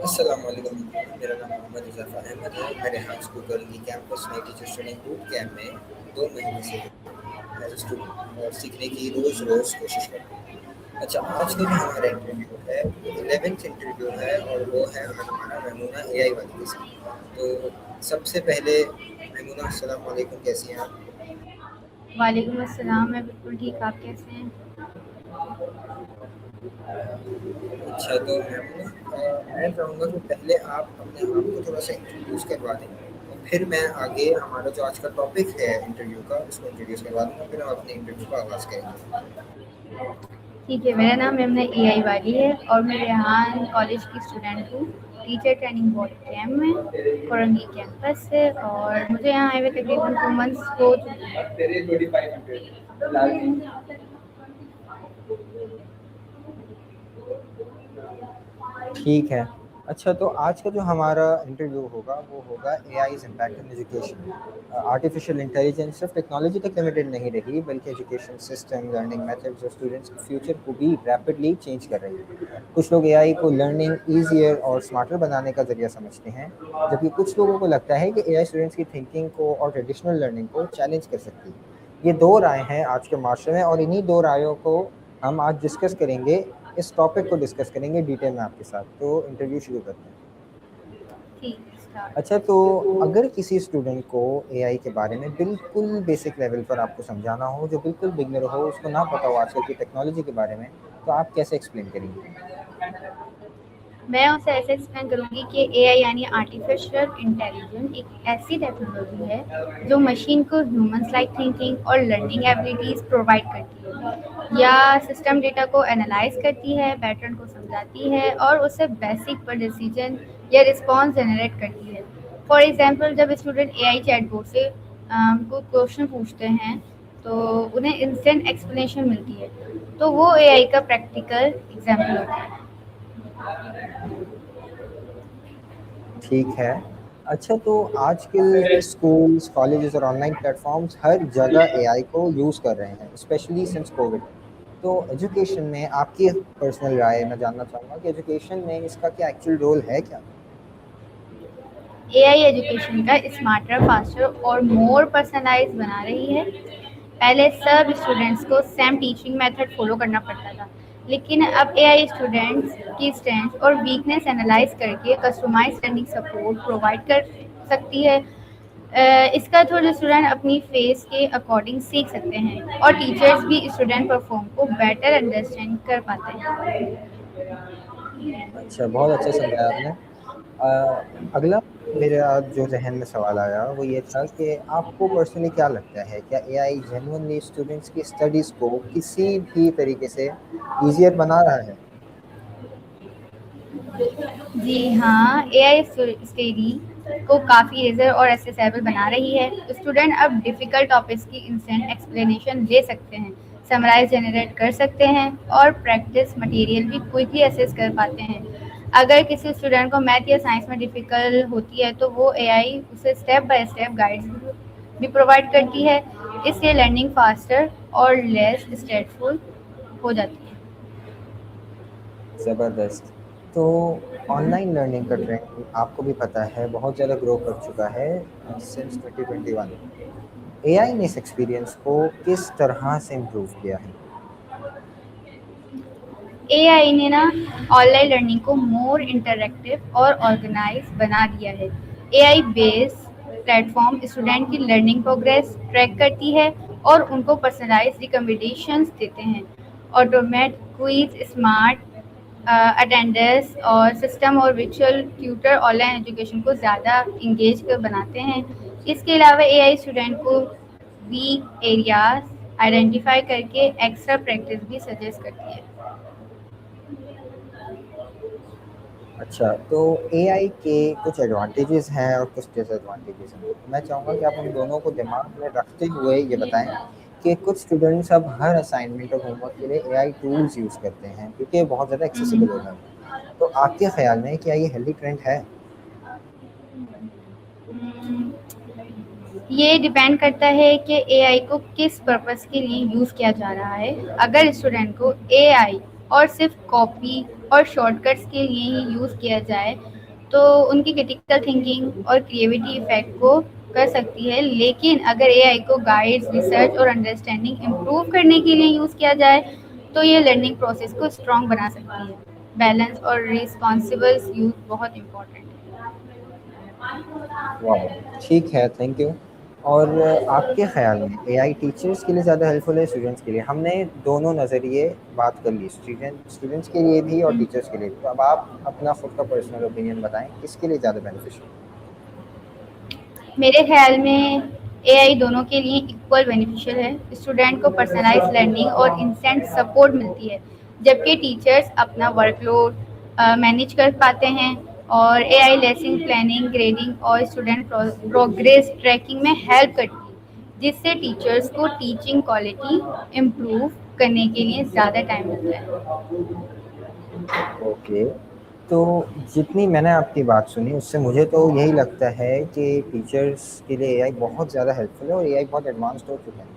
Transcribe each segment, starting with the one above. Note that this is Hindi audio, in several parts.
अस्सलाम वालेकुम। मेरा नाम मोहम्मद इज़ाफ़ा अहमद है। मैं रेहान स्कूल करंगी कैंपस में टीचर ट्रेनिंग बूट कैंप में 2 महीने से एज़ अ स्टूडेंट और सीखने की रोज़-रोज़ कोशिश करता हूँ। अच्छा, आज का जो हमारा इंटरव्यू है, वो 11th इंटरव्यू है और वो है हमारा मैमूना एआई वाली के साथ। तो सबसे पहले मैमूना, अस्सलाम वालेकुम, कैसी हैं आप? वालेकुम अस्सलाम। मैं बिल्कुल ठीक, आप कैसे हैं? अच्छा, तो मैमूना, मैं चाहूँगा कि पहले आप अपने आप को थोड़ा-सा इंट्रोड्यूस करवा दें और फिर मैं आगे हमारा जो आज का टॉपिक है इंटरव्यू का, उसको इंट्रोड्यूस करवा दूँगा, फिर हम अपने इंटरव्यू का आगाज़ करेंगे। ठीक है, मेरा नाम मेमना एआई वाली है और मैं रेहान कॉलेज की स्टूडेंट हूँ। टीचर ट्रेनिंग बोर्ड कैम्प में कोरंगी कैंपस से, और मुझे यहाँ आए हुए तकरीबन 2 मंथ्स हो चुके हैं। ठीक है। अच्छा, तो आज का जो हमारा इंटरव्यू होगा वो होगा AIs impact in education. Artificial intelligence सिर्फ टेक्नोलॉजी तक लिमिटेड नहीं रही, बल्कि एजुकेशन सिस्टम, लर्निंग मेथड्स और स्टूडेंट्स के फ्यूचर को भी रैपिडली चेंज कर रही है। कुछ लोग एआई को लर्निंग ईज़ियर और स्मार्टर बनाने का ज़रिया समझते हैं, जबकि कुछ लोगों को लगता है कि एआई स्टूडेंट्स की थिंकिंग को और ट्रेडिशनल लर्निंग को चैलेंज कर सकती है। ये 2 राय हैं आज के माशरे में और इन्हीं 2 रायों को हम आज डिस्कस करेंगे। इस टॉपिक को डिस्कस करेंगे डिटेल में आपके साथ। तो इंटरव्यू शुरू करते हैं। ठीक, स्टार्ट। अच्छा, तो अगर किसी स्टूडेंट को एआई के बारे में बिल्कुल बेसिक लेवल पर आपको समझाना हो, जो बिल्कुल बिगिनर हो, उसको ना पता हो आजकल की टेक्नोलॉजी के बारे में, तो आप कैसे एक्सप्लेन करेंगे? मैं उसे ऐसे एक्सप्लेन करूँगी कि एआई यानी आर्टिफिशियल इंटेलिजेंस एक ऐसी टेक्नोलॉजी है जो मशीन को ह्यूमंस लाइक थिंकिंग और लर्निंग एबिलिटीज़ प्रोवाइड करती है, या सिस्टम डेटा को एनालाइज करती है, पैटर्न को समझाती है और उससे बेसिक पर डिसीजन या रिस्पॉन्स जनरेट करती है। फॉर एग्जांपल, जब स्टूडेंट एआई चैटबॉट से कोई क्वेश्चन पूछते हैं तो उन्हें इंस्टेंट एक्सप्लेनेशन मिलती है, तो वो एआई का प्रैक्टिकल एग्जाम्पल होता है। ठीक है। अच्छा, तो आजकल के स्कूल्स, कॉलेजेस और ऑनलाइन प्लेटफ़ॉर्म्स हर जगह एआई को यूज़ कर रहे हैं, स्पेशली सिंस कोविड। तो एजुकेशन में आपकी पर्सनल राय मैं जानना चाहूँगा कि एजुकेशन में इसका क्या एक्चुअल रोल है क्या? एआई एजुकेशन का स्मार्टर, फास्टर और मोर पर्सनलाइज बना रही है। पहले सब स्टूडेंट्स को सेम टीचिंग मेथड फॉलो करना पड़ता था, लेकिन अब एआई स्टूडेंट्स की स्ट्रेंथ और वीकनेस एनालाइज करके कस्टमाइज लर्निंग सपोर्ट प्रोवाइड कर सकती है। इसका थ्रू स्टूडेंट अपनी फेस के अकॉर्डिंग सीख सकते हैं और टीचर्स भी स्टूडेंट परफॉर्म को बेटर अंडरस्टैंड कर पाते हैं। अच्छा, बहुत अच्छा समझाया आपने। अगला मेरा जो ज़हन में सवाल आया वो ये था कि आपको पर्सनली क्या लगता है, क्या एआई जेन्युइनली स्टूडेंट्स की स्टडीज़ को किसी भी तरीके से ईज़ियर बना रहा है? जी हाँ, एआई स्टडी को काफ़ी ईज़र और एक्सेसिबल बना रही है। स्टूडेंट अब डिफ़िकल्ट टॉपिक्स की इंस्टेंट एक्सप्लेनेशन ले सकते हैं, समराइज़ जनरेट कर सकते हैं और प्रैक्टिस मटेरियल भी क्विकली एक्सेस कर पाते हैं। अगर किसी स्टूडेंट को मैथ या साइंस में डिफ़िकल्ट होती है, तो वो एआई उसे स्टेप बाय स्टेप गाइड्स भी प्रोवाइड करती है। इससे लर्निंग फास्टर और लेस स्ट्रेसफुल हो जाती है। ज़बरदस्त। तो ऑनलाइन लर्निंग का ट्रेंड आपको भी पता है बहुत ज़्यादा ग्रो कर चुका है सिंस 2021। एआई ने इस एक्सपीरियंस को किस तरह से इम्प्रूव किया है? एआई ने ना ऑनलाइन लर्निंग को मोर इंटरैक्टिव और ऑर्गेनाइज बना दिया है। एआई बेस्ड प्लेटफॉर्म स्टूडेंट की लर्निंग प्रोग्रेस ट्रैक करती है और उनको पर्सनलाइज रिकमेंडेशंस देते हैं। ऑटोमेट क्विज, स्मार्ट अटेंडेंस और सिस्टम और विचुअल ट्यूटर ऑनलाइन एजुकेशन को ज़्यादा इंगेज कर बनाते हैं। इसके अलावा एआई स्टूडेंट को वीक एरियाज आइडेंटिफाई करके एक्स्ट्रा प्रैक्टिस भी सजेस्ट करती है। अच्छा, तो एआई के कुछ एडवांटेजेस हैं और कुछ डिसएडवांटेजेस हैं। मैं चाहूँगा कि आप उन दोनों को दिमाग में रखते हुए ये बताएँ कि कुछ स्टूडेंट्स अब हर असाइनमेंट और होमवर्क के लिए एआई टूल्स यूज़ करते हैं क्योंकि ये बहुत ज़्यादा एक्सेसिबल हो हम्म। जाता है। तो आपके ख़्याल में क्या ये हेल्दी ट्रेंड है? हम्म, ये डिपेंड करता है कि एआई को किस पर्पस के लिए यूज़ किया जा रहा है। अगर स्टूडेंट को एआई और सिर्फ कॉपी और शॉर्टकट्स के लिए ही यूज़ किया जाए तो उनकी क्रिटिकल थिंकिंग और क्रिएटिविटी इफेक्ट को कर सकती है। लेकिन अगर एआई को गाइड्स, रिसर्च और अंडरस्टैंडिंग इम्प्रूव करने के लिए यूज़ किया जाए तो ये लर्निंग प्रोसेस को स्ट्रॉन्ग बना सकती है। बैलेंस और रिस्पॉन्सिबल यूज़ बहुत इम्पोर्टेंट है। वाह, ठीक है, थैंक यू। और आपके ख़्याल में एआई टीचर्स के लिए ज़्यादा हेल्पफुल है स्टूडेंट्स के लिए? हमने दोनों नज़रिए बात कर ली, स्टूडेंट्स के लिए भी और हम्म। टीचर्स के लिए भी। तो अब आप अपना खुद का पर्सनल ओपिनियन बताएं, किसके लिए ज़्यादा बेनिफिशियल? मेरे ख्याल में एआई दोनों के लिए इक्वल बेनिफिशियल है। स्टूडेंट को पर्सनलाइज लर्निंग और इंस्टेंट सपोर्ट मिलती है, जबकि टीचर्स अपना वर्कलोड मैनेज कर पाते हैं। और एआई लेसन प्लानिंग, ग्रेडिंग और स्टूडेंट प्रोग्रेस ट्रैकिंग में हेल्प करती है, जिससे टीचर्स को टीचिंग क्वालिटी इम्प्रूव करने के लिए ज़्यादा टाइम मिलता है। ओके, तो जितनी मैंने आपकी बात सुनी उससे मुझे तो यही लगता है कि टीचर्स के लिए एआई बहुत ज़्यादा हेल्पफुल है और एआई बहुत एडवांस्ड हो चुका है।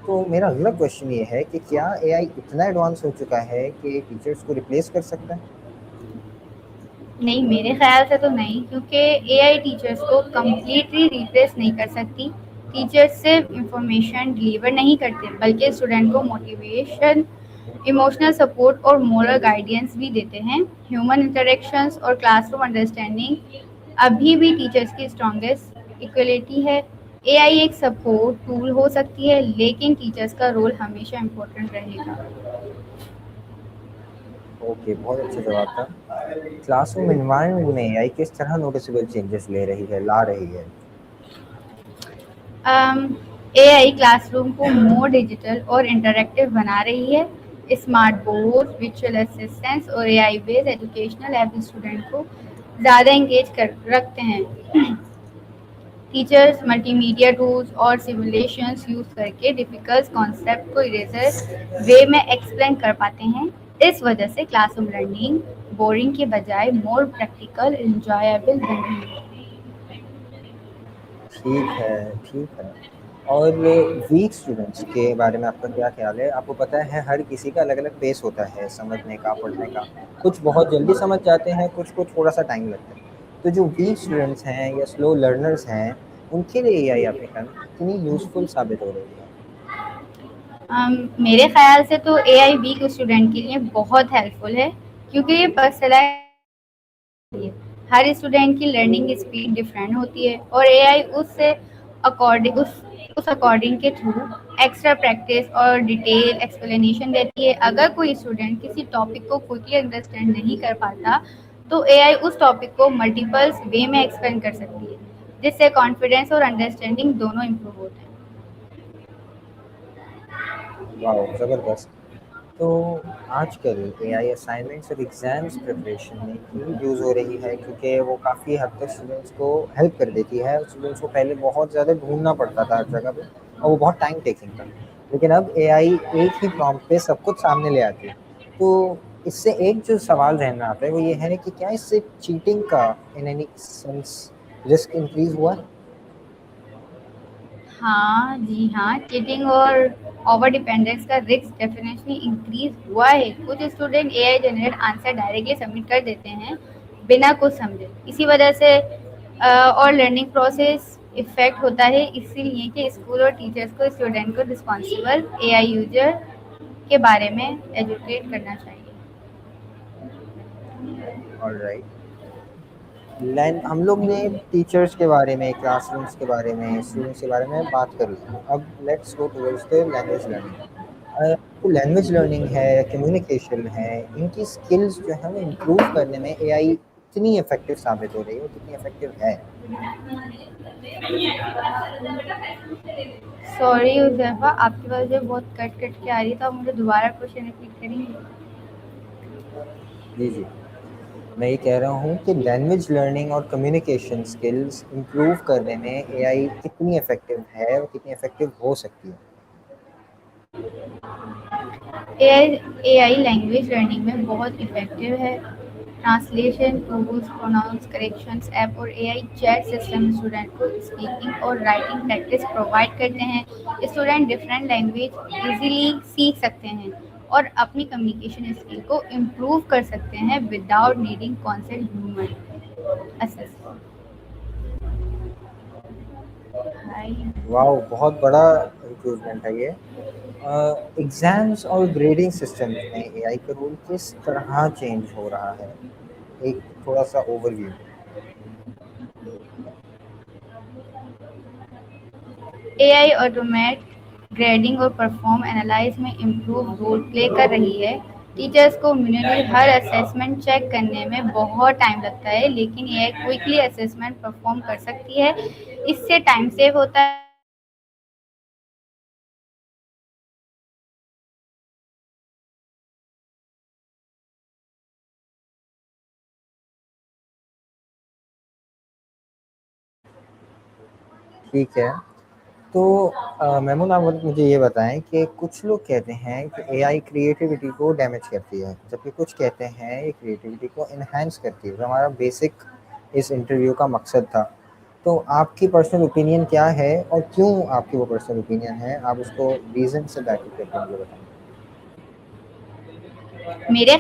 तो मेरा अगला क्वेश्चन ये है कि क्या एआई इतना एडवांस हो चुका है कि टीचर्स को रिप्लेस कर सकता है? नहीं, मेरे ख़्याल से तो नहीं, क्योंकि एआई टीचर्स को कंप्लीटली रिप्लेस नहीं कर सकती। टीचर्स सिर्फ इंफॉर्मेशन डिलीवर नहीं करते, बल्कि स्टूडेंट को मोटिवेशन, इमोशनल सपोर्ट और मोरल गाइडेंस भी देते हैं। ह्यूमन इंटरेक्शंस और क्लासरूम अंडरस्टैंडिंग अभी भी टीचर्स की स्ट्रॉन्गेस्ट इक्वलिटी है। एआई एक सपोर्ट टूल हो सकती है, लेकिन टीचर्स का रोल हमेशा इम्पोर्टेंट रहेगा। ओके, बहुत अच्छा जवाब था। क्लासरूम एनवायरनमेंट में एआई किस तरह नोटिसेबल चेंजेस ला रही है? एआई क्लासरूम को मोर डिजिटल और इंटरैक्टिव बना रही है। स्मार्ट बोर्ड, विजुअल असिस्टेंट्स और AI based educational app student को ज़्यादा इंगेज कर रखते हैं। टीचर्स मल्टीमीडिया टूल्स और सिमुलेशंस यूज़ करके डिफ़िकल्ट कॉन्सेप्ट को इरेजर वे में एक्सप्लेन कर पाते हैं। इस वजह से क्लासरूम लर्निंग बोरिंग के बजाय मोर प्रैक्टिकल, एन्जॉयबल बन रही है। ठीक है, ठीक है। और वीक स्टूडेंट्स के बारे में आपका क्या ख़्याल है? आपको पता है हर किसी का अलग-अलग पेस होता है समझने का, पढ़ने का। कुछ बहुत जल्दी समझ जाते हैं, कुछ को थोड़ा-सा टाइम लगता है। तो जो वीक स्टूडेंट्स हैं या स्लो लर्नर्स हैं, उनके लिए एआई आपके ख़्याल में कितनी यूज़फुल साबित हो रही है? मेरे ख़्याल से तो एआई वीक स्टूडेंट के लिए बहुत हेल्पफुल है, क्योंकि ये पर्सनलाइज़ है। हर स्टूडेंट की लर्निंग स्पीड डिफरेंट होती है और एआई उससे अकॉर्डिंग उस अकॉर्डिंग के थ्रू एक्स्ट्रा प्रैक्टिस और डिटेल एक्सप्लेनेशन देती है। अगर कोई स्टूडेंट किसी टॉपिक को क्विकली अंडरस्टैंड नहीं कर पाता, तो एआई उस टॉपिक को मल्टीपल्स वे में एक्सप्लेन कर सकती है, जिससे कॉन्फिडेंस और अंडरस्टैंडिंग दोनों इम्प्रूव होते हैं। वाओ! ज़बरदस्त। तो आजकल एआई असाइनमेंट्स और एग्ज़ाम्स प्रिपरेशन में क्यों यूज़ हो रही है? क्योंकि वो काफ़ी हद तक स्टूडेंट्स को हेल्प कर देती है। स्टूडेंट्स को पहले बहुत ज़्यादा ढूँढना पड़ता था हर जगह पे और वो बहुत टाइम टेकिंग था। लेकिन अब एआई एक ही प्रॉम्प्ट पे सब कुछ सामने ले आती है। तो इससे एक जो सवाल ज़हन में आता है वो ये है कि क्या इससे चीटिंग का in any sense risk increase हुआ है? हाँ, जी हाँ, चीटिंग और ओवर डिपेंडेंस का रिस्क डेफिनेटली इंक्रीज़ हुआ है। कुछ student AI generate answer directly submit कर देते हैं, बिना कुछ समझे। इसी वजह से और लर्निंग प्रोसेस इफ़ेक्ट होता है, इसीलिए कि स्कूल और टीचर्स को स्टूडेंट को रिस्पॉन्सिबल एआई यूज़र के बारे में एजुकेट करना चाहिए। ऑलराइट। हम लोग ने टीचर्स के बारे में, क्लासरूम्स के बारे में, स्टूडेंट्स के बारे में बात कर ली। अब let's go towards the language learning. तो लैंग्वेज लर्निंग है, कम्युनिकेशन है, इनकी स्किल्स जो है वो इम्प्रूव करने में एआई कितनी इफ़ेक्टिव साबित हो रही है, कितनी इफ़ेक्टिव है? सॉरी हुज़ैफ़ा, आपकी आवाज़ जो बहुत कट-कट के आ रही है, तो आप मुझे दोबारा क्वेश्चन रिपीट करेंगे? जी, जी। मैं ये कह रहा हूँ कि लैंग्वेज लर्निंग और कम्युनिकेशन स्किल्स इम्प्रूव करने में एआई कितनी इफ़ेक्टिव है और कितनी इफ़ेक्टिव हो सकती है? एआई एआई लैंग्वेज लर्निंग में बहुत इफ़ेक्टिव है। Translation tools, pronounce corrections app और एआई चैट सिस्टम स्टूडेंट को स्पीकिंग और राइटिंग प्रैक्टिस प्रोवाइड करते हैं। स्टूडेंट डिफरेंट लैंग्वेज इजीली सीख सकते हैं और अपनी कम्युनिकेशन स्किल को इम्प्रूव कर सकते हैं without needing consent human assessment. Wow! बहुत बड़ा इम्प्रूवमेंट है ये। एग्ज़ाम्स और ग्रेडिंग सिस्टम्स में एआई का रोल किस तरह चेंज हो रहा है? एक थोड़ा-सा ओवरव्यू। एआई ऑटोमेट ग्रेडिंग और परफॉर्म एनालाइज में इम्प्रूव रोल प्ले कर रही है। टीचर्स को मैन्युअली हर असेसमेंट चेक करने में बहुत टाइम लगता है, लेकिन एआई क्विकली असेसमेंट परफॉर्म कर सकती है। इससे टाइम सेव होता है। ठीक है। तो मेमून आप मुझे ये बताएँ कि कुछ लोग कहते हैं कि एआई क्रिएटिविटी को डैमेज करती है, जबकि कुछ कहते हैं ये क्रिएटिविटी को एनहांस करती है, जो हमारा बेसिक इस इंटरव्यू का मकसद था। तो आपकी पर्सनल ओपिनियन क्या है और क्यों आपकी वो पर्सनल ओपिनियन है? आप उसको रीज़न से बैकअप करके मुझे बताएँ। मेरे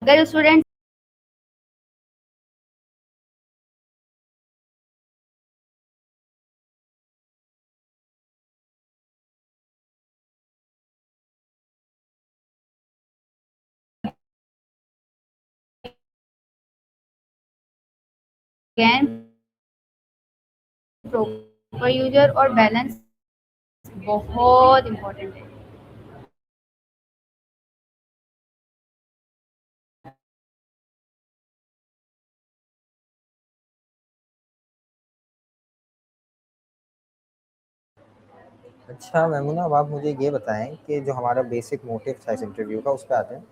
अगर स्टूडेंट अगेन प्रॉपर यूजर और बैलेंस बहुत इम्पोर्टेंट है। अच्छा मेमूना, अब आप मुझे ये बताएँ कि जो हमारा बेसिक मोटिव था इस इंटरव्यू का, उस पे आते हैं।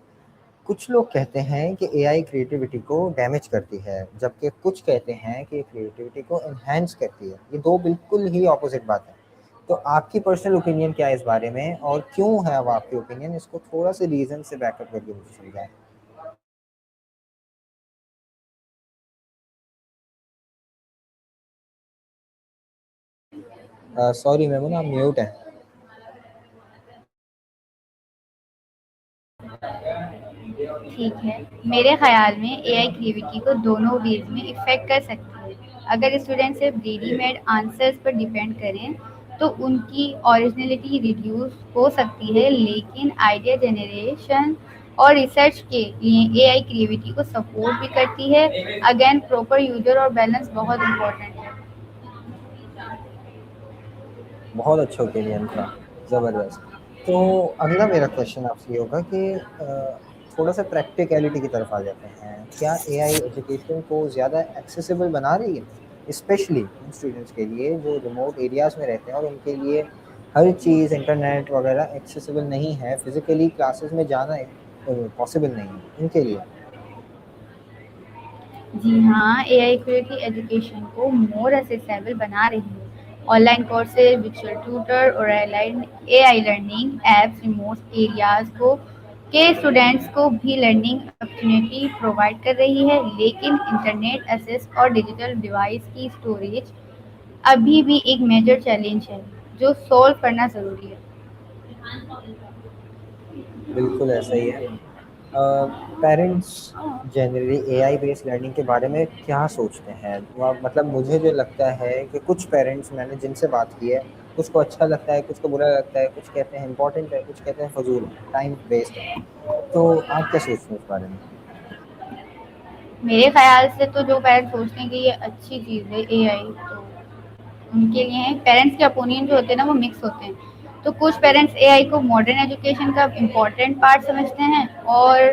कुछ लोग कहते हैं कि एआई क्रिएटिविटी को डैमेज करती है, जबकि कुछ कहते हैं कि क्रिएटिविटी को एनहांस करती है। ये 2 बिल्कुल ही ऑपोज़िट बात है। तो आपकी पर्सनल ओपिनियन क्या है इस बारे में और क्यों है वो आपकी ओपिनियन? इसको थोड़ा-सा रीज़न से बैकअप करके मुझे समझाएँ। सॉरी मेमूना, आप म्यूट हैं। ठीक है, मेरे ख्याल में एआई क्रिएटिविटी को दोनों वेज में इफ़ेक्ट कर सकती है। अगर स्टूडेंट सिर्फ रेडीमेड आंसर्स पर डिपेंड करें, तो उनकी ओरिजिनलिटी रिड्यूस हो सकती है, लेकिन आइडिया जनरेशन और रिसर्च के लिए एआई क्रिएटिविटी को सपोर्ट भी करती है। अगेन प्रॉपर यूजर और बैलेंस बहुत इम्पोर्टेंट है। बहुत अच्छा ओपिनियन था, ज़बरदस्त। तो अगला मेरा क्वेश्चन आपसे ये होगा कि थोड़ा-सा प्रैक्टिकैलिटी की तरफ आ जाते हैं। क्या एआई एजुकेशन को ज़्यादा एक्सेसिबल बना रही है? स्पेशली उन स्टूडेंट्स के लिए जो रिमोट एरियाज़ में रहते हैं और उनके लिए हर चीज़ इंटरनेट वगैरह एक्सेसिबल नहीं है, फिज़िकली क्लासेस में जाना पॉसिबल नहीं है, उनके लिए। जी हाँ, एआई क्रिएटिव एजुकेशन को मोर एक्सेसिबल बना रही है। ऑनलाइन कोर्सेज, वर्चुअल ट्यूटर और AI learning apps remote areas को के स्टूडेंट्स को भी लर्निंग अपॉर्चुनिटी प्रोवाइड कर रही है, लेकिन इंटरनेट एक्सेस और डिजिटल डिवाइस की स्टोरेज अभी भी एक मेजर चैलेंज है, जो सॉल्व करना ज़रूरी है। बिल्कुल ऐसा ही है। Parents generally AI based learning के बारे में क्या सोचते हैं? मतलब मुझे जो लगता है कि कुछ पेरेंट्स मैंने जिनसे बात की है, कुछ को अच्छा लगता है, कुछ को बुरा लगता है, कुछ कहते हैं इम्पोर्टेंट है, कुछ कहते हैं फ़ज़ूल है, टाइम वेस्ट है। तो आप क्या सोचते हैं इस बारे में? मेरे ख्याल से तो जो पेरेंट्स सोचते हैं कि ये अच्छी चीज़ है एआई, तो उनके लिए हैं। पेरेंट्स के ओपिनियन जो होते हैं ना वो मिक्स होते हैं। तो कुछ पेरेंट्स एआई को मॉडर्न एजुकेशन का इम्पोर्टेंट पार्ट समझते हैं, और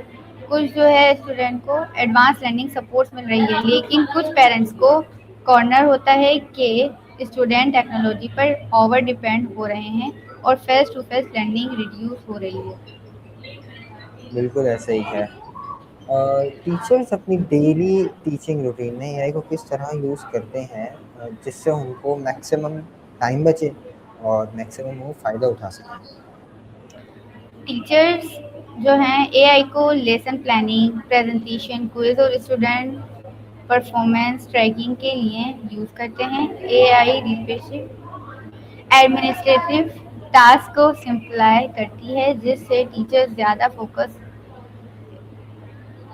कुछ जो है स्टूडेंट को एडवांस लर्निंग सपोर्ट्स मिल रही है। लेकिन कुछ पेरेंट्स को कॉर्नर होता है कि स्टूडेंट टेक्नोलॉजी पर ओवर डिपेंड हो रहे हैं और face to face learning reduce हो रही है। बिल्कुल ऐसा ही है। टीचर्स अपनी डेली टीचिंग रूटीन में एआई को किस तरह यूज़ करते हैं जिससे उनको मैक्सिमम टाइम बचे और मैक्सिमम वो फ़ायदा उठा सकें? टीचर्स जो हैं एआई को लेसन प्लानिंग, प्रेजेंटेशन, क्विज और स्टूडेंट परफॉर्मेंस ट्रैकिंग के लिए यूज़ करते हैं। एआई रिफ्रेशिंग एडमिनिस्ट्रेटिव टास्क को सिंप्लाई करती है जिससे टीचर्स ज़्यादा फोकस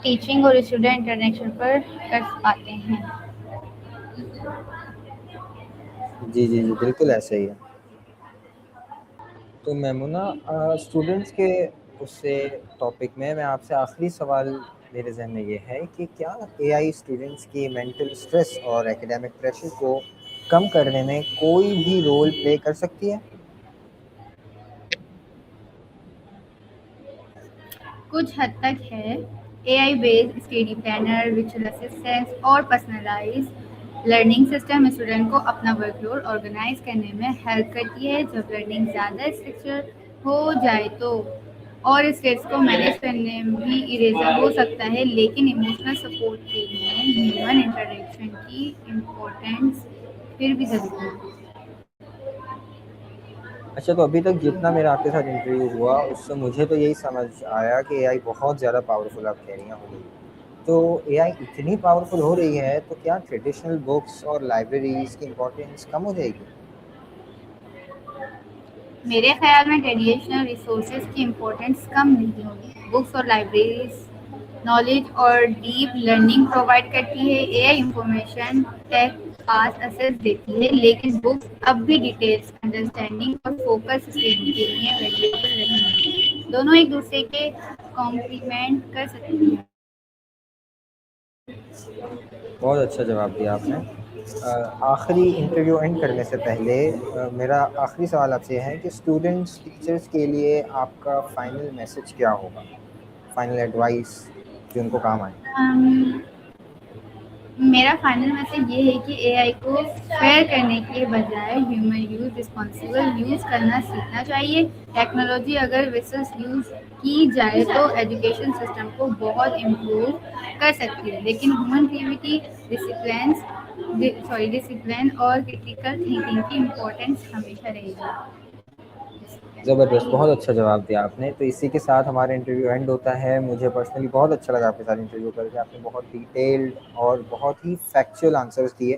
टीचिंग और स्टूडेंट इंटरेक्शन पर कर पाते हैं। जी जी जी, बिल्कुल ऐसा ही है। तो मैमुना, स्टूडेंट्स के उससे टॉपिक में मैं आपसे आखिरी सवाल मेरे जहन में ये है कि क्या एआई स्टूडेंट्स की मेंटल स्ट्रेस और एकेडमिक प्रेशर को कम करने में कोई भी रोल प्ले कर सकती है? कुछ हद तक है। AI based study planner, visual assistants और पर्सनलाइज लर्निंग सिस्टम स्टूडेंट को अपना वर्कलोड ऑर्गेनाइज करने में हेल्प करती है। जब लर्निंग ज़्यादा स्ट्रक्चर हो जाए तो और स्ट्रेस को मैनेज करने में भी इरेजर हो सकता है, लेकिन इमोशनल सपोर्ट के लिए ह्यूमन इंटरेक्शन की इम्पोर्टेंस फिर भी ज़रूरी है। अच्छा, तो अभी तक जितना मेरा आपके साथ इंटरव्यू हुआ उससे मुझे तो यही समझ आया कि एआई बहुत ज़्यादा पावरफुल आप कह रही हैं हो गई है। तो एआई इतनी पावरफुल हो रही है तो क्या ट्रेडिशनल बुक्स और लाइब्रेरीज की इम्पोर्टेंस कम हो जाएगी? मेरे ख्याल में ट्रेडिशनल रिसोर्सेज की इम्पोर्टेंस कम नहीं होगी। बुक्स और लाइब्रेरीज नॉलेज और डीप लर्निंग प्रोवाइड करती है। AI information tech fast access देती है, लेकिन बुक्स अब भी डिटेल्स अंडरस्टैंडिंग और फोकस स्टडी के लिए वैल्यूएबल रहेंगी। दोनों एक दूसरे के कॉम्प्लीमेंट कर सकती हैं। बहुत अच्छा जवाब दिया आपने। आखिरी इंटरव्यू एंड करने से पहले मेरा आखिरी सवाल आपसे है कि स्टूडेंट्स टीचर्स के लिए आपका फाइनल मैसेज क्या होगा? फाइनल एडवाइस जो उनको काम आए। Um, मेरा फाइनल मैसेज ये है कि एआई को फेयर करने के बजाय ह्यूमन यूज रिस्पॉन्सिबल यूज़ करना सीखना चाहिए। टेक्नोलॉजी अगर विशेष यूज़ की जाए तो एजुकेशन सिस्टम को बहुत इम्प्रूव कर सकती है, लेकिन ह्यूमन क्रिएटिविटी डिसिप्लिन और क्रिटिकल थिंकिंग की इम्पोर्टेंस हमेशा रहेगी। ज़बरदस्त, बहुत अच्छा जवाब दिया आपने। तो इसी के साथ हमारा इंटरव्यू एंड होता है। मुझे पर्सनली बहुत अच्छा लगा आपके साथ इंटरव्यू करके। आपने बहुत डिटेल्ड और बहुत ही फैक्चुअल आंसर्स दिए,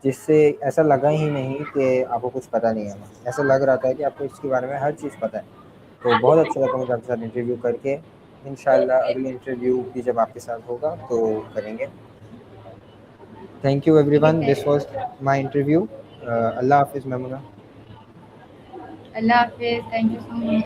जिससे ऐसा लगा ही नहीं कि आपको कुछ पता नहीं है। ऐसा लग रहा था कि आपको इसके बारे में हर चीज़ पता है। तो बहुत अच्छा लगा मुझे आपके साथ इंटरव्यू करके। इंशाल्लाह अगले इंटरव्यू भी जब आपके साथ होगा तो करेंगे। थैंक यू ठीक एवरीवन, है, दिस वाज माय इंटरव्यू। अल्लाह हाफिज़ मैमुना। अल्लाह हाफिज, थैंक यू सो मच।